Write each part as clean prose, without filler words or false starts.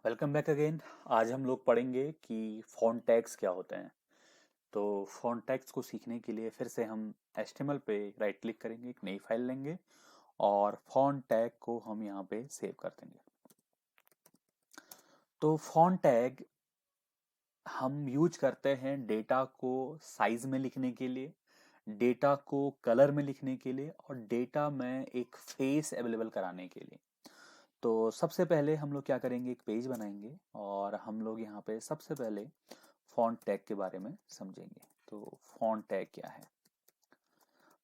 Welcome back again. आज हम लोग पढ़ेंगे कि फॉन्ट टैग्स क्या होते हैं। तो फॉन्ट टैग्स को सीखने के लिए फिर से हम HTML पे राइट क्लिक करेंगे, एक नई फाइल लेंगे और फॉन्ट टैग को हम यहाँ पे सेव कर देंगे। तो फॉन्ट टैग हम यूज करते हैं डेटा को साइज में लिखने के लिए, डेटा को कलर में लिखने के लिए और डेटा में एक फेस अवेलेबल कराने के लिए। तो सबसे पहले हम लोग क्या करेंगे, एक पेज बनाएंगे और हम लोग यहाँ पे सबसे पहले फॉन्ट टैग के बारे में समझेंगे। तो फॉन्ट टैग क्या है?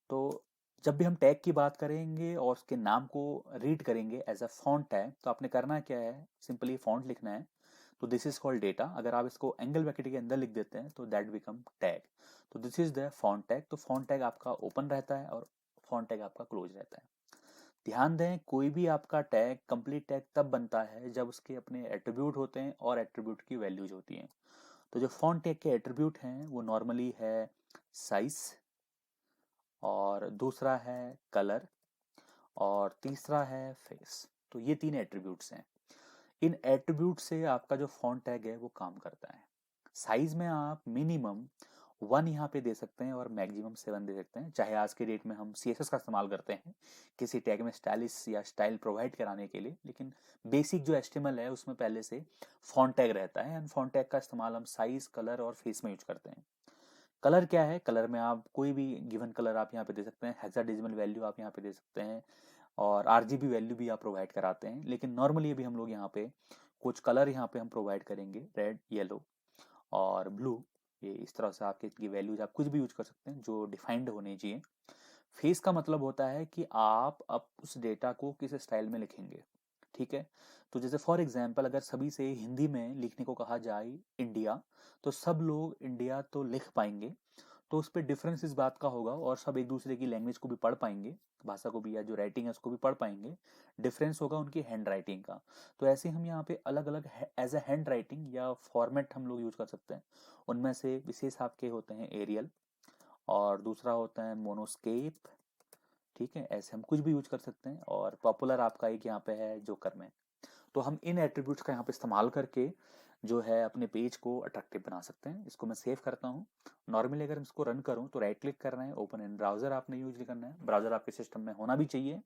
तो जब भी हम टैग की बात करेंगे और उसके नाम को रीड करेंगे एज अ फॉन्ट टैग, तो आपने करना क्या है, सिंपली फॉन्ट लिखना है। तो दिस इज कॉल्ड डेटा। अगर आप इसको एंगल ब्रैकेट के अंदर लिख देते हैं तो दैट बिकम टैग। तो this is the font tag. तो फॉन्ट टैग आपका ओपन रहता है और फॉन्ट टैग आपका क्लोज रहता है। ध्यान दें, कोई भी आपका टैग कंप्लीट टैग तब बनता है जब उसके अपने एट्रीब्यूट होते हैं और एट्रीब्यूट की वैल्यूज होती हैं। तो जो फॉन्ट टैग के एट्रीब्यूट हैं वो नॉर्मली है साइज, और दूसरा है कलर, और तीसरा है फेस। तो ये तीन एट्रीब्यूट्स हैं। इन एट्रीब्यूट से आपका जो फॉन्ट टैग है वो काम करता है। साइज में आप मिनिमम 1 यहाँ पे दे सकते हैं और मैक्सिमम 7 दे सकते हैं। चाहे आज के डेट में हम CSS का इस्तेमाल करते हैं किसी टैग में स्टाइलिश या स्टाइल प्रोवाइड कराने के लिए, लेकिन बेसिक जो HTML है उसमें पहले से फॉन्ट टैग रहता है एंड फॉन्ट टैग का इस्तेमाल हम साइज, कलर और फेस में यूज करते हैं। कलर क्या है? कलर में आप कोई भी गिवन कलर आप यहाँ पे दे सकते हैं, हेक्साडेसिमल वैल्यू आप यहाँ पे दे सकते हैं और RGB वैल्यू भी आप प्रोवाइड कराते हैं। लेकिन नॉर्मली अभी हम लोग यहाँ पे कुछ कलर यहाँ पे हम प्रोवाइड करेंगे, रेड, येलो और ब्लू। ये इस तरह से आपके की वैल्यूज आप कुछ भी यूज कर सकते हैं जो डिफाइंड होनी चाहिए। फेस का मतलब होता है कि आप अब उस डेटा को किस स्टाइल में लिखेंगे। ठीक है? तो जैसे फॉर एग्जांपल अगर सभी से हिंदी में लिखने को कहा जाए इंडिया, तो सब लोग इंडिया तो लिख पाएंगे। तो उस पे डिफरेंस इस बात का होगा और सब एक दूसरे की लैंग्वेज को भी पढ़ पाएंगे, भाषा को भी, या जो राइटिंग है उसको भी पढ़ पाएंगे। डिफरेंस होगा उनकी हैंड राइटिंग का। तो ऐसे हम यहाँ पे अलग अलग एज अ हैंड राइटिंग या फॉर्मेट हम लोग यूज कर सकते हैं। उनमें से विशेष आपके होते हैं एरियल, और दूसरा होता है मोनोस्केप। ठीक है, ऐसे हम कुछ भी यूज कर सकते हैं। और पॉपुलर आपका एक यहाँ पे है जोकर में। तो हम इन एट्रीब्यूट्स का यहाँ पे इस्तेमाल करके जो है अपने पेज को अट्रैक्टिव बना सकते हैं। इसको मैं सेव करता हूँ। नॉर्मली अगर मैं इसको रन करूँ तो राइट क्लिक करना है, ओपन इन ब्राउजर आपने यूज करना है। ब्राउजर आपके सिस्टम में होना भी चाहिए।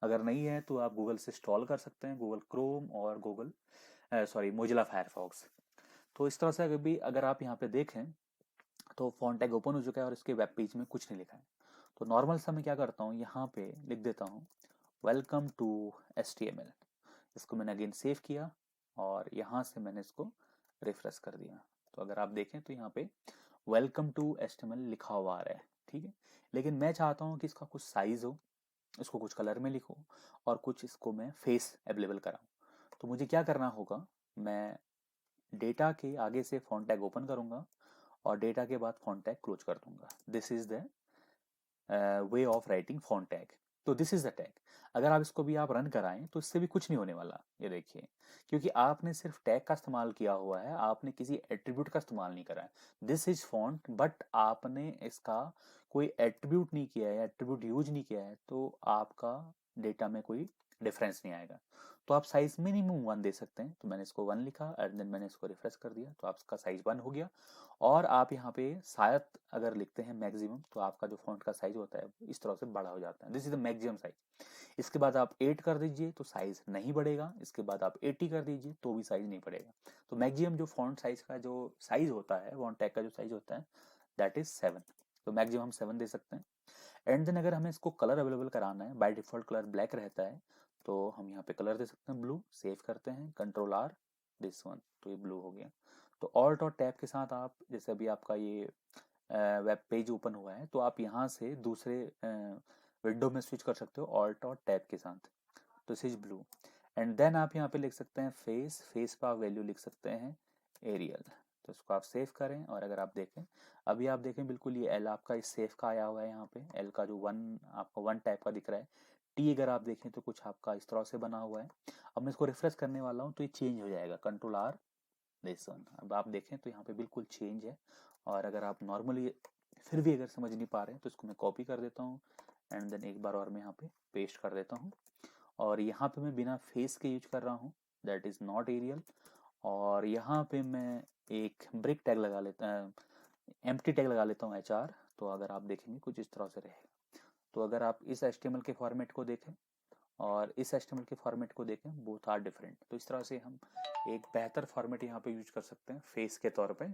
अगर नहीं है तो आप गूगल से इंस्टॉल कर सकते हैं, गूगल क्रोम और गूगल मोजिला फायरफॉक्स। तो इस तरह से अगर आप यहाँ पे देखें तो फॉन्ट टैग ओपन हो चुका है और इसके वेब पेज में कुछ नहीं लिखा है। तो नॉर्मल सा मैं क्या करता हूँ, यहाँ पे लिख देता हूँ वेलकम टू HTML। इसको मैंने अगेन सेव किया और यहाँ से मैंने इसको रिफ्रेश कर दिया। तो अगर आप देखें तो यहाँ पे वेलकम टू HTML लिखा हुआ आ रहा है। ठीक है, लेकिन मैं चाहता हूँ कि इसका कुछ साइज हो, इसको कुछ कलर में लिखो और कुछ इसको मैं फेस अवेलेबल कराऊँ। तो मुझे क्या करना होगा, मैं डेटा के आगे से फॉन्ट टैग ओपन करूंगा और डेटा के बाद फॉन्ट टैग क्लोज कर दूंगा। This is the way of writing font tag. तो दिस इज द टैग। अगर आप इसको भी आप रन कराएं तो इससे भी कुछ नहीं होने वाला, ये देखिए, क्योंकि आपने सिर्फ टैग का इस्तेमाल किया हुआ है, आपने किसी एट्रीब्यूट का इस्तेमाल नहीं करा है। दिस इज फॉन्ट, बट आपने इसका कोई एट्रीब्यूट नहीं किया है, एट्रीब्यूट यूज नहीं किया है, तो आपका डेटा में कोई डिफरेंस नहीं आएगा। तो आप साइज मिनिमम 1 दे सकते हैं। तो मैंने इसको 1 लिखा एंड देन मैंने इसको रिफ्रेश कर दिया, तो आपका साइज 1 हो गया। और आप यहाँ पे शायद अगर लिखते हैं मैक्सिमम, तो आपका जो फॉन्ट का साइज होता है इस तरह से बड़ा हो जाता है। This is the maximum size. इसके बाद आप 8 कर दीजिए तो साइज नहीं बढ़ेगा। इसके बाद आप 80 कर दीजिए तो भी साइज नहीं बढ़ेगा। तो मैक्सिमम जो फॉन्ट साइज का जो साइज होता है, फॉन्ट टैग का जो साइज होता है, दैट इज 7। तो मैक्सिमम हम 7 दे सकते हैं। एंड देन अगर हमें इसको कलर अवेलेबल कराना है, बाय डिफॉल्ट कलर ब्लैक रहता है, तो हम यहाँ पे कलर दे सकते हैं ब्लू। सेव करते हैं, Ctrl+R, दिस वन, तो ये ब्लू हो गया। तो ऑल्ट और टैब के साथ आप, जैसे अभी आपका ये वेब पेज ओपन हुआ है, तो आप यहाँ से दूसरे विंडो में स्विच कर सकते हो ऑल्ट और टैब के साथ। तो this is blue. And then आप यहाँ पे लिख सकते हैं फेस। फेस पर आप वैल्यू लिख सकते हैं एरियल। तो इसको आप सेव करें और अगर आप देखें, अभी आप देखें बिल्कुल ये एल आपका इस सेव का आया हुआ है। यहाँ पे एल का जो 1 आपका 1 टाइप का दिख रहा है। टी अगर आप देखें तो कुछ आपका इस तरह से बना हुआ है। अब मैं इसको रिफ्रेश करने वाला हूँ तो ये चेंज हो जाएगा, Ctrl+R, दिस वन। अब आप देखें तो यहाँ पे बिल्कुल चेंज है। और अगर आप नॉर्मली फिर भी अगर समझ नहीं पा रहे हैं तो इसको मैं कॉपी कर देता हूँ एंड देन एक बार और मैं यहाँ पे पेस्ट कर देता हूँ। और यहाँ पे मैं बिना फेस के यूज कर रहा हूँ, दैट इज नॉट एरियल। और यहाँ पे मैं एक ब्रेक टैग लगा लेता एम्प्टी टैग लगा लेता हूँ एचआर। तो अगर आप देखेंगे कुछ इस तरह से रहेगा। तो अगर आप इस एचटीएमएल के फॉर्मेट को देखें और इस एचटीएमएल के फॉर्मेट को देखें, बोथ आर डिफरेंट। तो इस तरह से हम एक बेहतर फॉर्मेट यहाँ पे यूज कर सकते हैं फेस के तौर पे।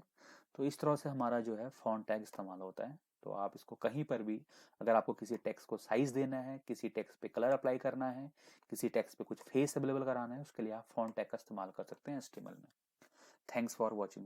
तो इस तरह से हमारा जो है फॉन्ट टैग इस्तेमाल होता है। तो आप इसको कहीं पर भी, अगर आपको किसी टेक्स्ट को साइज देना है, किसी टेक्स्ट पे कलर अप्लाई करना है, किसी टेक्स्ट पे कुछ फेस अवेलेबल कराना है, उसके लिए आप फॉन्ट टैग का इस्तेमाल कर सकते हैं एचटीएमएल में। Thanks for watching.